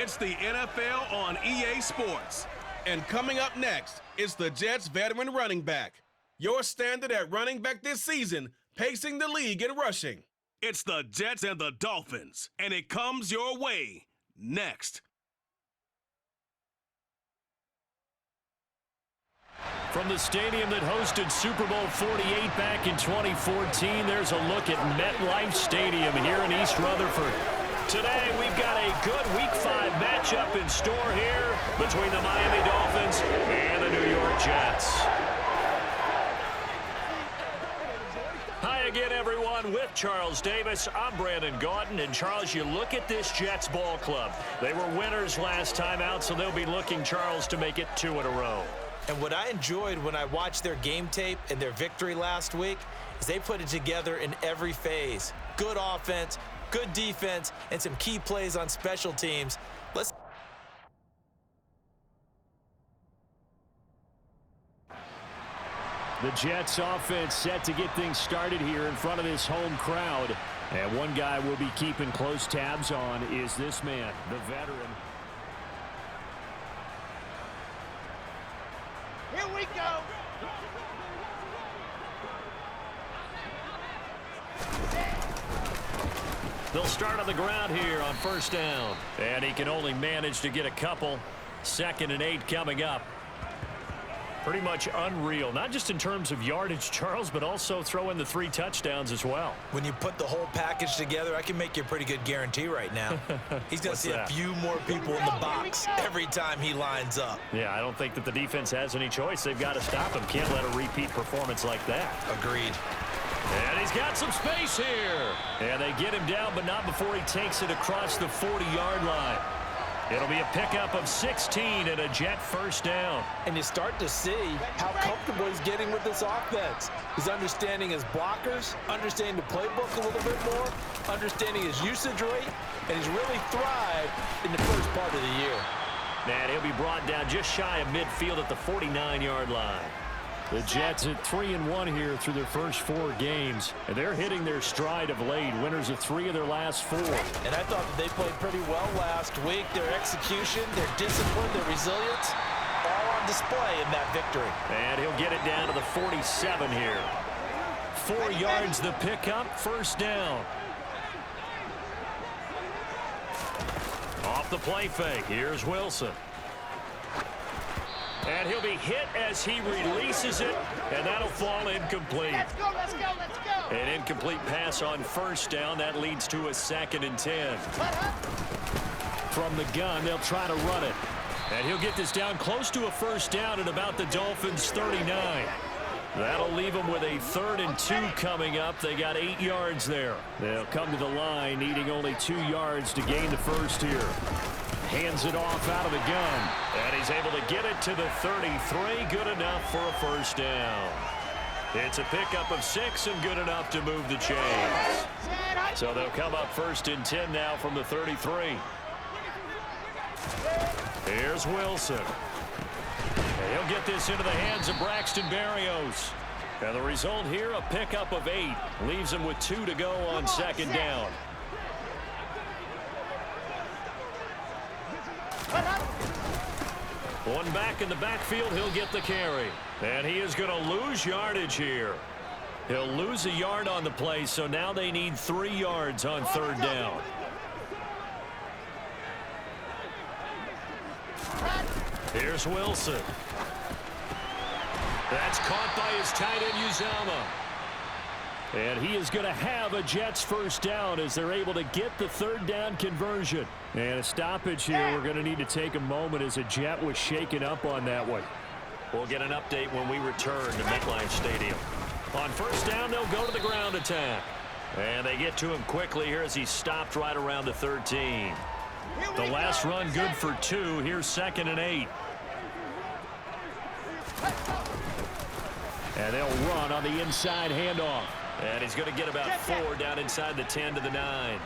It's the NFL on EA Sports. And coming up next, it's the Jets veteran running back. Your standard at running back this season, pacing the league in rushing. It's the Jets and the Dolphins, and it comes your way next. From the stadium that hosted Super Bowl 48 back in 2014, there's a look at MetLife Stadium here in East Rutherford. Today, we've got a good Week 5 matchup in store here between the Miami Dolphins and the New York Jets. Hi again, everyone. With Charles Davis, I'm Brandon Gaudin. And, Charles, you look at this Jets ball club. They were winners last time out, so they'll be looking, Charles, to make it 2 in a row. And what I enjoyed when I watched their game tape and their victory last week is they put it together in every phase. Good offense, good defense, and some key plays on special teams. The Jets offense set to get things started here in front of this home crowd. And one guy we'll be keeping close tabs on is this man, the veteran. Here we go. They'll start on the ground here on first down. And he can only manage to get a couple. 2nd and 8 coming up. Pretty much unreal, not just in terms of yardage, Charles, but also throw in the 3 touchdowns as well. When you put the whole package together, I can make you a pretty good guarantee right now. He's going to see a few more people in the box every time he lines up. Yeah, I don't think that the defense has any choice. They've got to stop him. Can't let a repeat performance like that. Agreed. And he's got some space here. And they get him down, but not before he takes it across the 40-yard line. It'll be a pickup of 16 and a Jet first down. And you start to see how comfortable he's getting with this offense. He's understanding his blockers, understanding the playbook a little bit more, understanding his usage rate, and he's really thrived in the first part of the year. And he'll be brought down just shy of midfield at the 49-yard line. The Jets at 3-1 here through their first 4 games. And they're hitting their stride of late. Winners of 3 of their last 4. And I thought that they played pretty well last week. Their execution, their discipline, their resilience, all on display in that victory. And he'll get it down to the 47 here. 4 yards the pickup, first down. Off the play fake, here's Wilson. And he'll be hit as he releases it, and that'll fall incomplete. Let's go, let's go, let's go. An incomplete pass on first down. That leads to a 2nd and 10. From the gun, they'll try to run it. And he'll get this down close to a first down at about the Dolphins' 39. That'll leave them with a 3rd and 2 coming up. They got 8 yards there. They'll come to the line, needing only 2 yards to gain the first here. Hands it off out of the gun. And he's able to get it to the 33. Good enough for a first down. It's a pickup of 6 and good enough to move the chains. So they'll come up 1st and 10 now from the 33. Here's Wilson. And he'll get this into the hands of Braxton Berrios. And the result here, a pickup of 8. Leaves him with 2 to go on 2nd down. One back in the backfield, he'll get the carry. And he is going to lose yardage here. He'll lose a yard on the play, so now they need 3 yards on 3rd down. Here's Wilson. That's caught by his tight end, Uzama. And he is going to have a Jets first down as they're able to get the 3rd down conversion. And a stoppage here. We're going to need to take a moment as a Jet was shaken up on that one. We'll get an update when we return to MetLife Stadium. On first down, they'll go to the ground attack. And they get to him quickly here as he stopped right around the 13. The last run good for 2. Here's 2nd and 8. And they'll run on the inside handoff. And he's going to get about 4 down inside the 10 to the 9.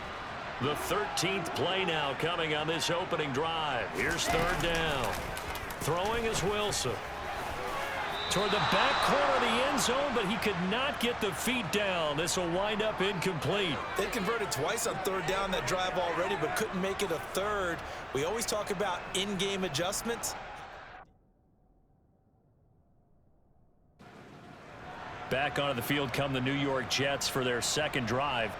The 13th play now coming on this opening drive. Here's 3rd down. Throwing is Wilson. Toward the back corner of the end zone, but he could not get the feet down. This will wind up incomplete. They converted twice on third down that drive already, but couldn't make it a third. We always talk about in-game adjustments. Back onto the field come the New York Jets for their second drive.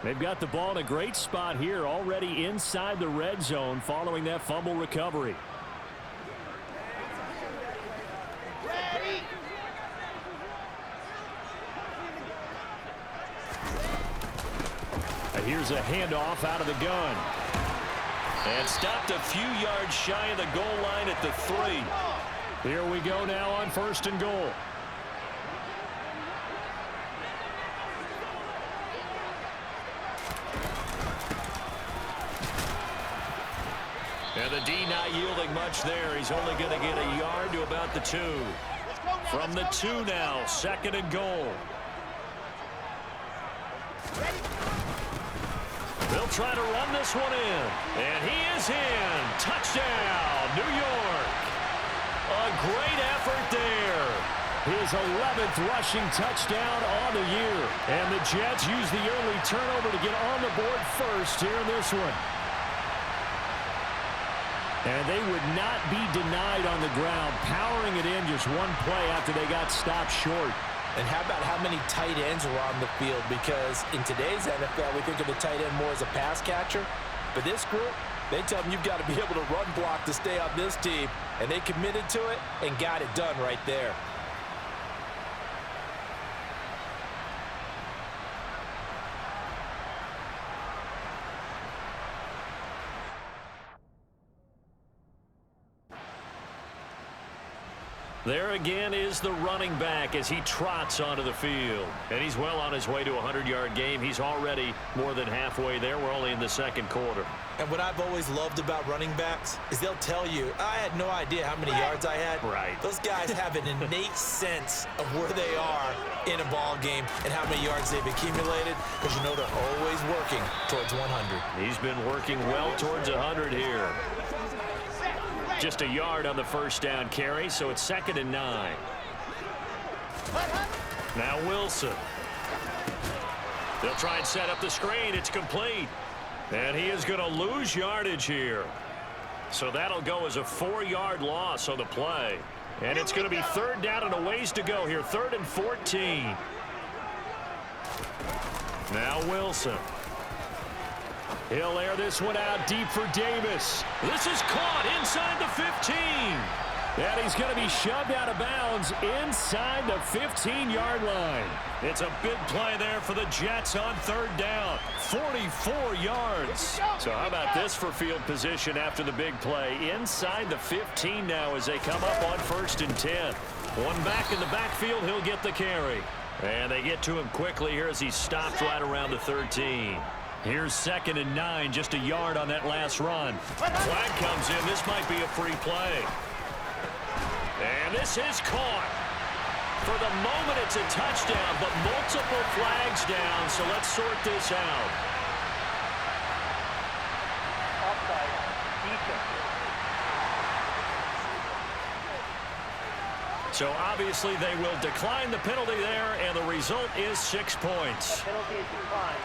They've got the ball in a great spot here, already inside the red zone following that fumble recovery. Ready. Here's a handoff out of the gun. And stopped a few yards shy of the goal line at the 3. Here we go now on 1st and goal. And the D not yielding much there. He's only going to get a yard to about the 2. From the 2 now, 2nd and goal. They'll try to run this one in. And he is in. Touchdown, New York. A great effort there. His 11th rushing touchdown on the year. And the Jets use the early turnover to get on the board first here in this one. And they would not be denied on the ground, powering it in just one play after they got stopped short. And how about how many tight ends were on the field? Because in today's NFL, we think of the tight end more as a pass catcher. But this group, they tell them you've got to be able to run block to stay on this team. And they committed to it and got it done right there. There again is the running back as he trots onto the field. And he's well on his way to a 100-yard game. He's already more than halfway there. We're only in the 2nd quarter. And what I've always loved about running backs is they'll tell you, I had no idea how many yards I had. Right. Those guys have an innate sense of where they are in a ball game and how many yards they've accumulated, because you know they're always working towards 100. He's been working well towards 100 here. Just a yard on the 1st down carry, so it's 2nd and 9. Now Wilson. They'll try and set up the screen. It's complete. And he is going to lose yardage here. So that'll go as a 4-yard loss on the play. And it's going to be 3rd down and a ways to go here. 3rd and 14. Now Wilson. He'll air this one out deep for Davis. This is caught inside the 15. And he's going to be shoved out of bounds inside the 15-yard line. It's a big play there for the Jets on 3rd down. 44 yards. So how about this for field position after the big play? Inside the 15 now as they come up on 1st and 10. One back in the backfield, he'll get the carry. And they get to him quickly here as he stopped right around the 13. Here's 2nd and 9, just a yard on that last run. Flag comes in. This might be a free play. And this is caught. For the moment, it's a touchdown, but multiple flags down, so let's sort this out. Offside. Defense. So obviously they will decline the penalty there, and the result is 6 points. Penalty is declined.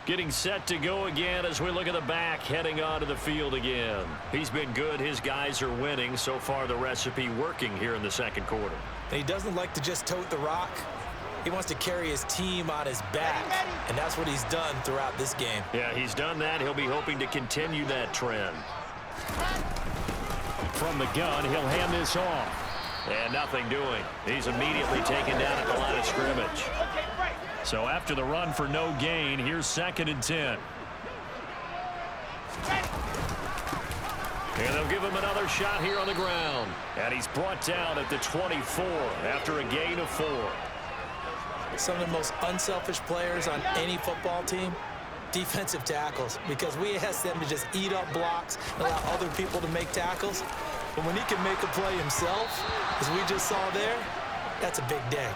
Getting set to go again as we look at the back heading onto the field again. He's been good. His guys are winning. So far, the recipe working here in the 2nd quarter. And he doesn't like to just tote the rock. He wants to carry his team on his back, and that's what he's done throughout this game. Yeah, he's done that. He'll be hoping to continue that trend. From the gun, he'll hand this off. And nothing doing. He's immediately taken down at the line of scrimmage. So after the run for no gain, here's 2nd and 10. And they'll give him another shot here on the ground. And he's brought down at the 24 after a gain of 4. Some of the most unselfish players on any football team, Defensive tackles, because we ask them to just eat up blocks, allow other people to make tackles. But when he can make a play himself, as we just saw there, that's a big day.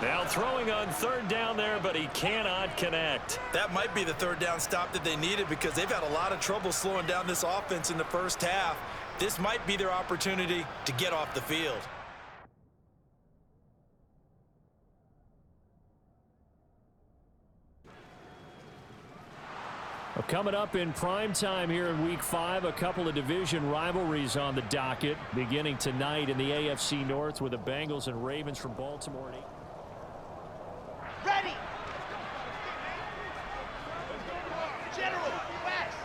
Now throwing on third down there, but he cannot connect. That might be the third down stop that they needed because they've had a lot of trouble slowing down this offense in the first half. This might be their opportunity to get off the field. Well, coming up in prime time here in Week 5, a couple of division rivalries on the docket, beginning tonight in the AFC North with the Bengals and Ravens from Baltimore. Ready. General, fast.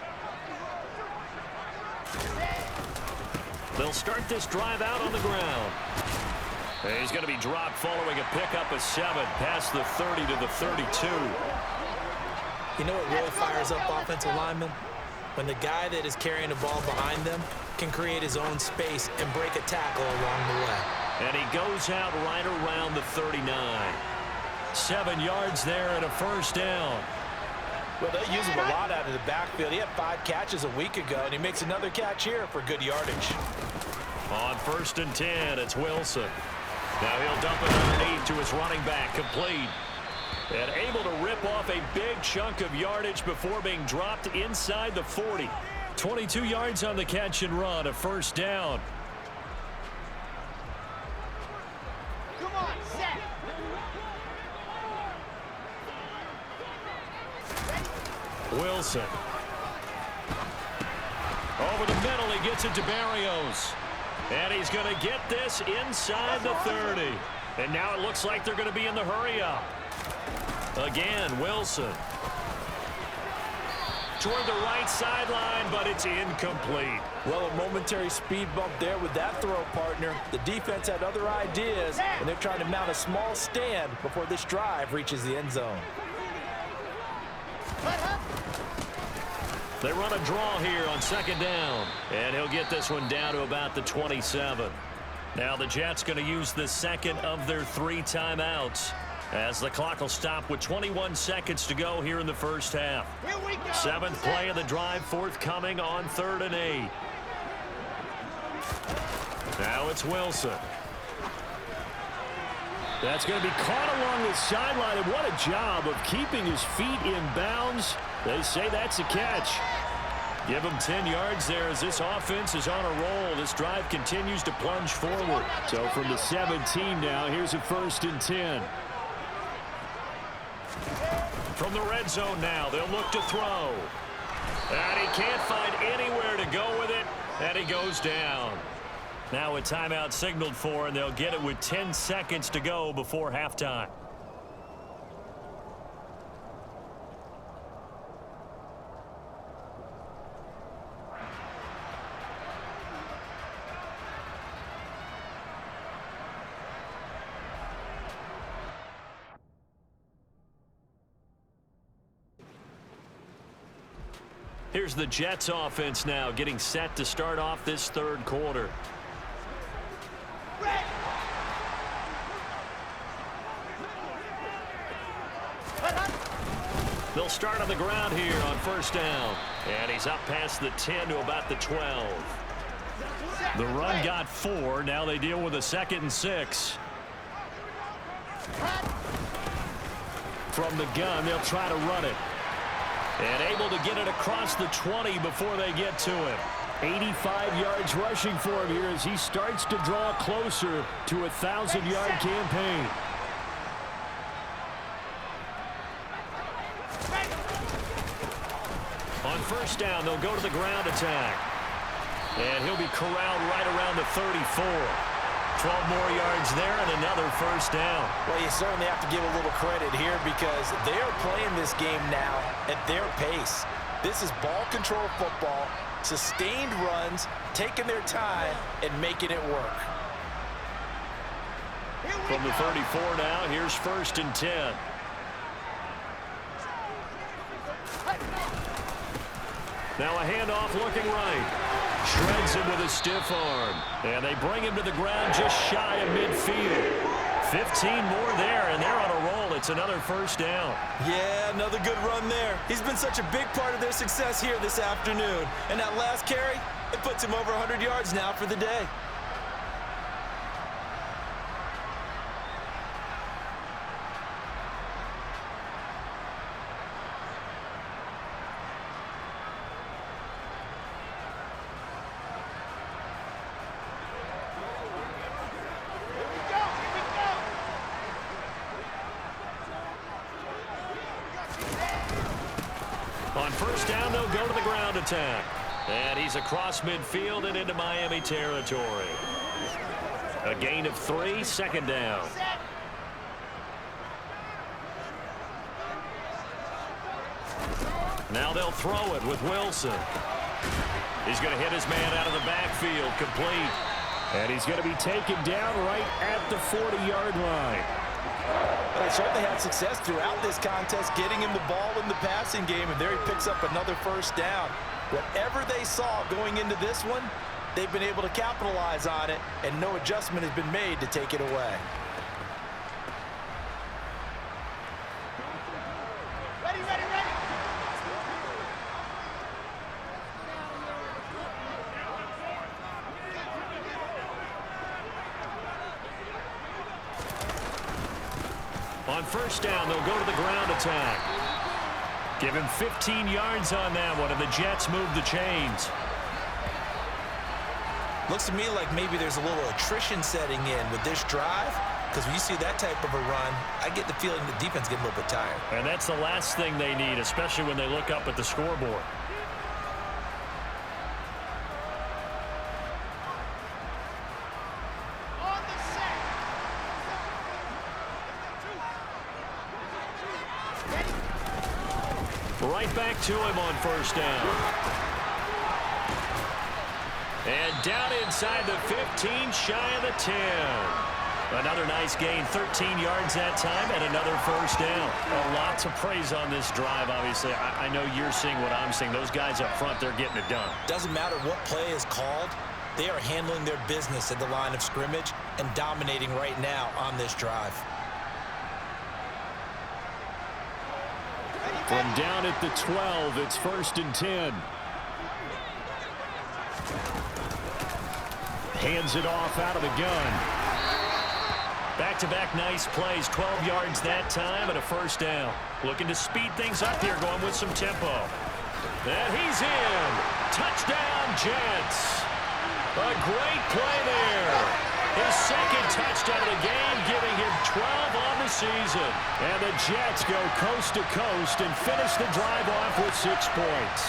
They'll start this drive out on the ground. And he's going to be dropped following a pickup of 7 past the 30 to the 32. You know what really fires up offensive linemen? When the guy that is carrying the ball behind them can create his own space and break a tackle along the way. And he goes out right around the 39. 7 yards there and a first down. Well, they use him a lot out of the backfield. He had 5 catches a week ago, and he makes another catch here for good yardage. On 1st and 10, it's Wilson. Now he'll dump it underneath to his running back, complete. And able to rip off a big chunk of yardage before being dropped inside the 40. 22 yards on the catch and run, a first down. Come on, set. Wilson. Over the middle, he gets it to Barrios. And he's going to get this inside the 30. And now it looks like they're going to be in the hurry-up. Again, Wilson. Toward the right sideline, but it's incomplete. Well, a momentary speed bump there with that throw, partner. The defense had other ideas, and they're trying to mount a small stand before this drive reaches the end zone. They run a draw here on 2nd down, and he'll get this one down to about the 27. Now the Jets going to use the second of their 3 timeouts, as the clock will stop with 21 seconds to go here in the first half. 7th play of the drive forthcoming on 3rd and 8. Now it's Wilson. That's going to be caught along the sideline, and what a job of keeping his feet in bounds. They say that's a catch. Give him 10 yards there as this offense is on a roll. This drive continues to plunge forward. So from the 17 now, here's a 1st and 10. From the red zone now, they'll look to throw. And he can't find anywhere to go with it, and he goes down. Now a timeout signaled for, and they'll get it with 10 seconds to go before halftime. Here's the Jets offense now getting set to start off this 3rd quarter. They'll start on the ground here on 1st down. And he's up past the 10 to about the 12. The run got 4. Now they deal with a 2nd and 6. From the gun, they'll try to run it. And able to get it across the 20 before they get to him. 85 yards rushing for him here as he starts to draw closer to a 1,000-yard campaign. On 1st down, they'll go to the ground attack. And he'll be corralled right around the 34. 12 more yards there and another 1st down. Well, you certainly have to give a little credit here because they are playing this game now at their pace. This is ball control football, sustained runs, taking their time, and making it work. From the 34 now, here's 1st and 10. Now a handoff looking right. Shreds him with a stiff arm. And they bring him to the ground just shy of midfield. 15 more there, and they're on a roll. A It's another first down. Yeah, another good run there. He's been such a big part of their success here this afternoon. And that last carry, it puts him over 100 yards now for the day. On first down, they'll go to the ground attack. And he's across midfield and into Miami territory. A gain of 3, second down. Now they'll throw it with Wilson. He's going to hit his man out of the backfield, complete. And he's going to be taken down right at the 40-yard line. They certainly had success throughout this contest, getting him the ball in the passing game, and there he picks up another first down. Whatever they saw going into this one, they've been able to capitalize on it, and no adjustment has been made to take it away. Ready, ready, ready. On first down, they'll go to the ground attack. Give him 15 yards on that one, and the Jets move the chains. Looks to me like maybe there's a little attrition setting in with this drive, because when you see that type of a run, I get the feeling the defense getting a little bit tired. And that's the last thing they need, especially when they look up at the scoreboard. On the set. Right back to him on first down. And down inside the 15, shy of the 10. Another nice gain, 13 yards that time, and another first down. A lot to praise on this drive, obviously. I know you're seeing what I'm seeing. Those guys up front, they're getting it done. Doesn't matter what play is called, they are handling their business at the line of scrimmage and dominating right now on this drive. From down at the 12, it's 1st and 10. Hands it off out of the gun. Back-to-back nice plays, 12 yards that time and a first down. Looking to speed things up here, going with some tempo. And he's in. Touchdown, Jets. A great play there. His second touchdown of the game, giving him 12 on the season. And the Jets go coast to coast and finish the drive off with 6 points.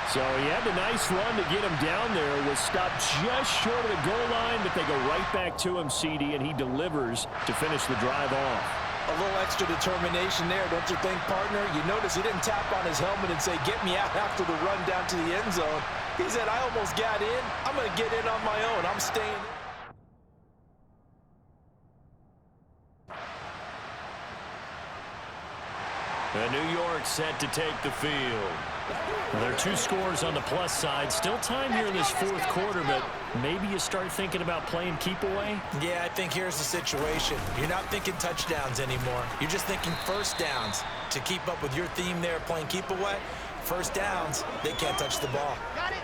So he had a nice run to get him down there. Was stopped just short of the goal line, but they go right back to him, CD, and he delivers to finish the drive off. A little extra determination there, don't you think, partner? You notice he didn't tap on his helmet and say, get me out after the run down to the end zone. He said, I almost got in. I'm going to get in on my own. I'm staying in. And New York set to take the field. There are 2 scores on the plus side. Still time here in this 4th quarter, but maybe you start thinking about playing keep away? Yeah, I think here's the situation. You're not thinking touchdowns anymore. You're just thinking first downs. To keep up with your theme there, playing keep away, first downs, they can't touch the ball. Got it.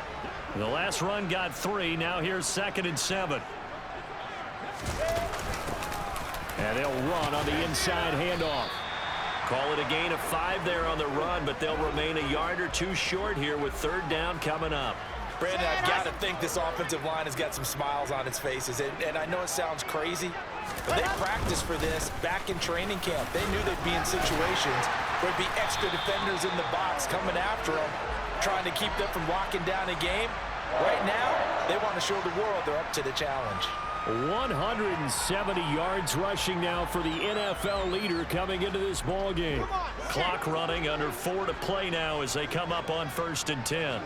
The last run got 3. Now here's 2nd and 7. And they'll run on the inside handoff. Call it a gain of 5 there on the run, but they'll remain a yard or 2 short here with 3rd down coming up. Brandon, I've got to think this offensive line has got some smiles on its faces. And I know it sounds crazy, but they practiced for this back in training camp. They knew they'd be in situations where there'd be extra defenders in the box coming after them, trying to keep them from locking down a game. Right now, they want to show the world they're up to the challenge. 170 yards rushing now for the NFL leader coming into this ball game. Clock running, under 4 to play now as they come up on 1st and 10.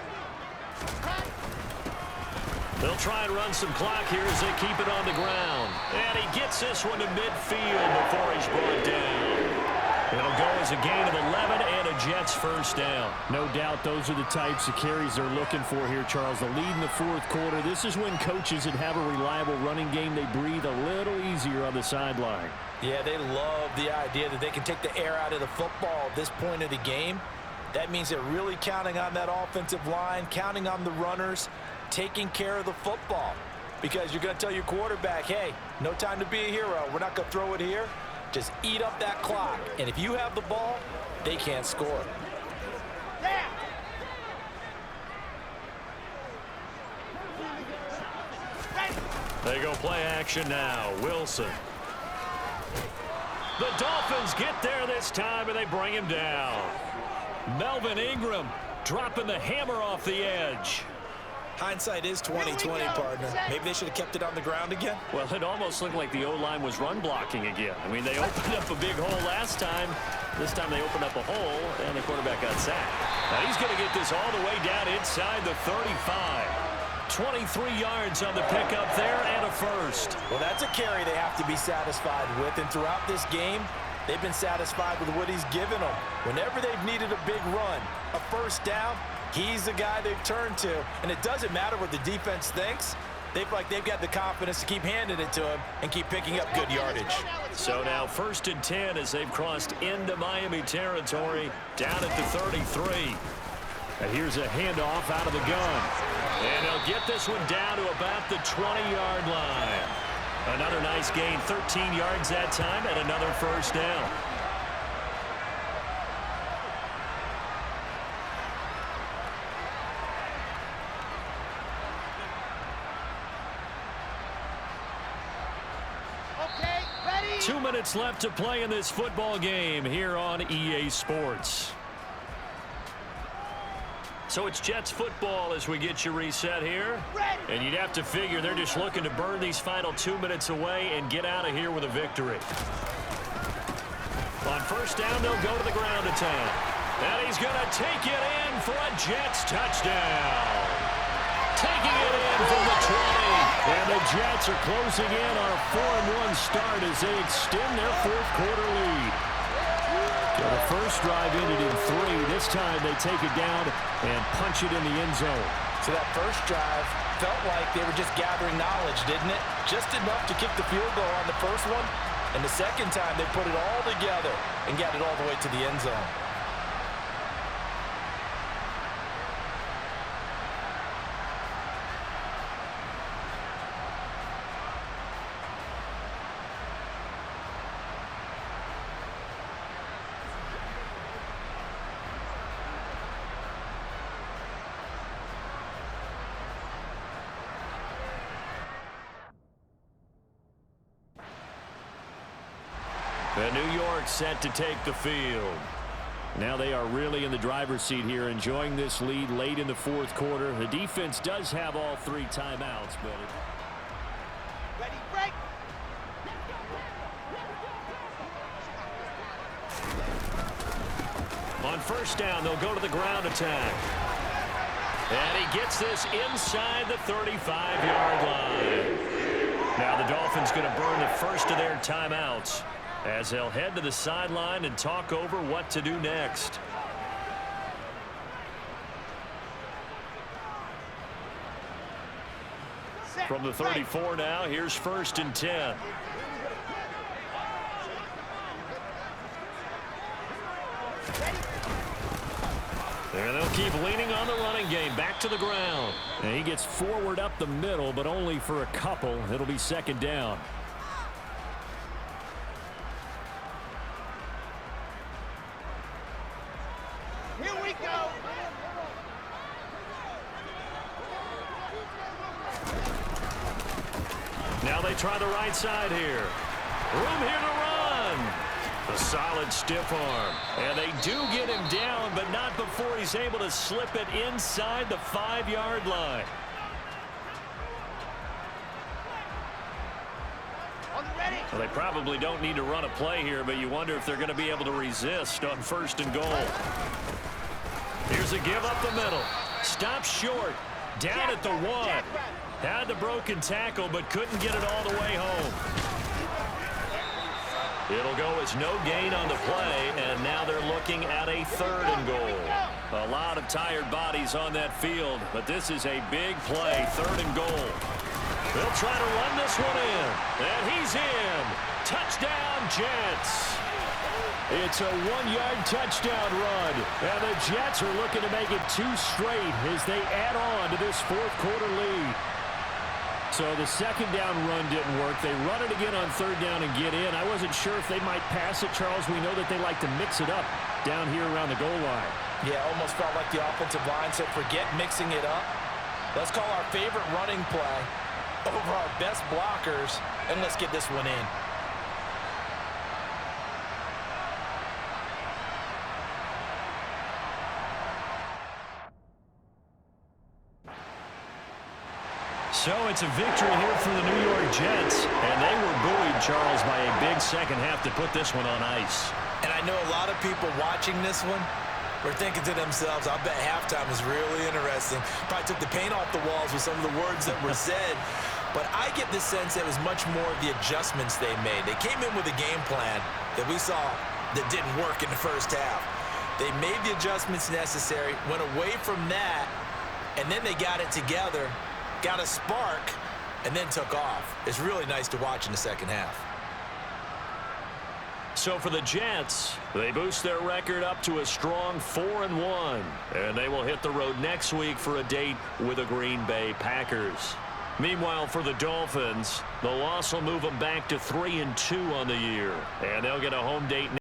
They'll try and run some clock here as they keep it on the ground. And he gets this one to midfield before he's brought down. It'll go as a gain of 11 and a Jets first down. No doubt those are the types of carries they're looking for here, Charles. The lead in the fourth quarter. This is when coaches that have a reliable running game, they breathe a little easier on the sideline. Yeah, they love the idea that they can take the air out of the football at this point of the game. That means they're really counting on that offensive line, counting on the runners, taking care of the football. Because you're going to tell your quarterback, hey, no time to be a hero. We're not going to throw it here. Just eat up that clock. And if you have the ball, they can't score. Down. Ready. They go play action now. Wilson. The Dolphins get there this time, and they bring him down. Melvin Ingram dropping the hammer off the edge. Hindsight is 20/20, partner. Maybe they should have kept it on the ground again. Well, it almost looked like the O-line was run blocking again. I mean, they opened up a big hole last time. This time they opened up a hole, and the quarterback got sacked. Now he's going to get this all the way down inside the 35. 23 yards on the pickup there and a first. Well, that's a carry they have to be satisfied with. And throughout this game, they've been satisfied with what he's given them. Whenever they've needed a big run, a first down, he's the guy they've turned to. And it doesn't matter what the defense thinks. They've got the confidence to keep handing it to him and keep picking up good yardage. So now 1st and 10 as they've crossed into Miami territory down at the 33. And here's a handoff out of the gun. And they'll get this one down to about the 20-yard line. Another nice gain, 13 yards that time, and another first down. Okay, ready. 2 minutes left to play in this football game here on EA Sports. So it's Jets football as we get you reset here. Ready. And you'd have to figure they're just looking to burn these final 2 minutes away and get out of here with a victory. On first down, they'll go to the ground attack. And he's going to take it in for a Jets touchdown. Taking it in from the 20. And the Jets are closing in on a 4-1 start as they extend their fourth quarter lead. So the first drive ended in 3. This time they take it down and punch it in the end zone. So that first drive felt like they were just gathering knowledge, didn't it? Just enough to kick the field goal on the first one. And the second time they put it all together and got it all the way to the end zone. And New York set to take the field. Now they are really in the driver's seat here, enjoying this lead late in the fourth quarter. The defense does have all 3 timeouts, but Ready, break. on first down, they'll go to the ground attack. And he gets this inside the 35-yard line. Now the Dolphins going to burn the first of their timeouts as they'll head to the sideline and talk over what to do next. From the 34 now, here's 1st and 10. And they'll keep leaning on the running game. Back to the ground. And he gets forward up the middle, but only for a couple. It'll be 2nd down. Here we go. Now they try the right side here. Room here to run. A solid stiff arm. And they do get him down, but not before he's able to slip it inside the 5-yard line. Well, they probably don't need to run a play here, but you wonder if they're going to be able to resist on 1st and goal. Here's a give up the middle. Stops short. Down at the 1. Had the broken tackle, but couldn't get it all the way home. It'll go as no gain on the play, and now they're looking at a 3rd and goal. A lot of tired bodies on that field, but this is a big play, 3rd and goal. They'll try to run this one in, and he's in. Touchdown, Jets. It's a 1-yard touchdown run, and the Jets are looking to make it 2 straight as they add on to this 4th quarter lead. So the 2nd down run didn't work. They run it again on 3rd down and get in. I wasn't sure if they might pass it, Charles. We know that they like to mix it up down here around the goal line. Yeah, almost felt like the offensive line said, forget mixing it up. Let's call our favorite running play over our best blockers, and let's get this one in. So it's a victory here for the New York Jets, and they were buoyed, Charles, by a big second half to put this one on ice. And I know a lot of people watching this one were thinking to themselves, I bet halftime was really interesting. Probably took the paint off the walls with some of the words that were said. But I get the sense that it was much more of the adjustments they made. They came in with a game plan that we saw that didn't work in the first half. They made the adjustments necessary, went away from that, and then they got it together, got a spark, and then took off. It's really nice to watch in the second half. So for the Jets, they boost their record up to a strong 4-1, and they will hit the road next week for a date with the Green Bay Packers. Meanwhile, for the Dolphins, the loss will move them back to 3-2 on the year, and they'll get a home date